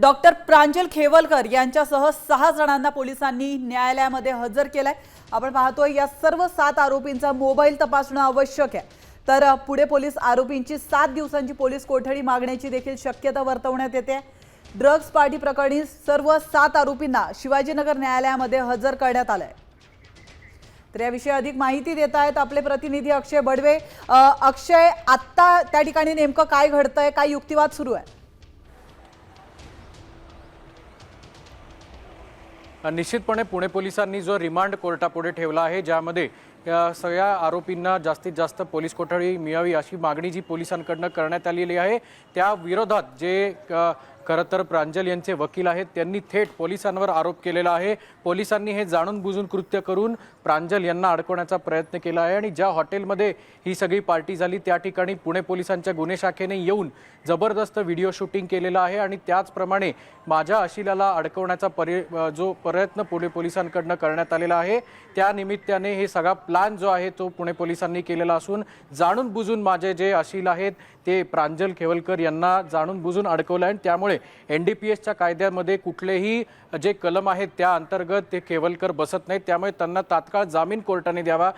Doctor प्रांजल खेवलकर यांच्यासह 6 जणांना पोलिसांनी न्यायालयामध्ये हजर केलंय। आपण पाहतोय या सर्व 7 आरोपींचा मोबाईल तपासणं आवश्यक आहे। तर पुढे पोलीस आरोपींची 7 दिवसांची पोलीस कोठडी मागण्याची देखील शक्यता वर्तवण्यात येते। ड्रग्ज पार्टी प्रकरणी सर्व 7 आरोपींना शिवाजीनगर न्यायालयामध्ये हजर करण्यात आलंय। तर याविषयी अधिक माहिती देत आहेत आपले प्रतिनिधी अक्षय बडवे। अक्षय, आता त्या ठिकाणी नेमकं काय घडतंय, काय युक्तिवाद सुरू आहे? निश्चितपणे पुणे पोलिसांनी जो रिमांड कोर्टापुढे ठेवला आहे, ज्यामध्ये सगळ्या आरोपींना जास्तीत जास्त पोलीस कोठडी मिळावी अशी मागणी जी पोलिसांकडून करण्यात आलेली आहे, त्या विरोधात जे खरं तर प्रांजल यांचे वकील आहेत त्यांनी थेट पोलिसांवर आरोप केलेला आहे। पोलिसांनी हे जाणून बुजून कृत्य करून प्रांजल यांना अडकवण्याचा प्रयत्न केला आहे आणि ज्या हॉटेलमध्ये ही सगळी पार्टी झाली त्या ठिकाणी पुणे पोलिसांच्या गुन्हे शाखेने येऊन जबरदस्त व्हिडिओ शूटिंग केलेलं आहे आणि त्याचप्रमाणे माझ्या अशिलाला अडकवण्याचा जो प्रयत्न पुणे पोलिसांकडून करण्यात आलेला आहे, त्या निमित्ताने हे सगळा प्लॅन जो आहे तो पुणे पोलिसांनी केलेला असून जाणून बुजून माझे जे अशिल आहेत ते प्रांजल खेवलकर यांना जाणून बुजून अडकवलं आहे। त्यामुळे NDPSच्या कायद्यामध्ये कुठलेही जे कलम आहेत त्या अंतर्गत ते खेवलकर बसत नाहीत, त्यामुळे त्यांना तात्काळ जामीन कोर्टाने द्यावा।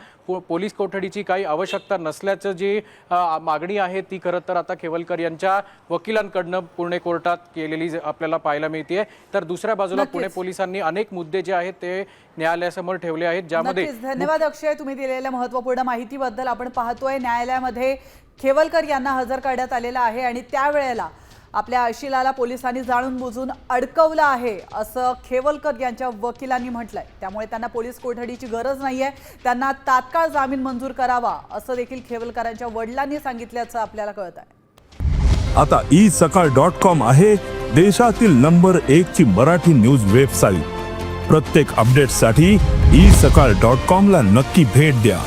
पोलीस कोठडीची काही आवश्यकता नसल्याचं जी मागणी आहे ती खरं तर आता खेवलकर यांच्या वकिलांकडून पुणे कोर्टात केलेली आपल्याला पाहायला मिळते। तर दुसऱ्या बाजूला पुणे पोलिसांनी अनेक मुद्दे जे आहेत ते न्यायालयासमोर ठेवले आहेत, ज्यामध्ये धन्यवाद अक्षय, तुम्ही दिलेल्या महत्त्वपूर्ण माहितीबद्दल। आपण पाहतोय न्यायालयामध्ये खेवलकर यांना हजर करण्यात आलेला आहे आणि त्यावेळेला आपल्या अशिलाला पोलिसांनी जाणून बुजून अडकवलं आहे असं खेवलकर यांच्या वकिलांनी म्हटलंय। त्यामुळे त्यांना पोलीस कोठडीची गरज नाहीये, त्यांना तात्काळ जामीन मंजूर करावा असं देखील खेवलकरांच्या वडिलांनी सांगितल्याचं आपल्याला कळत आहे। आता isakal.com आहे देशातील नंबर 1 ची मराठी न्यूज वेबसाईट। प्रत्येक अपडेटसाठी isakal.com ला नक्की भेट द्या।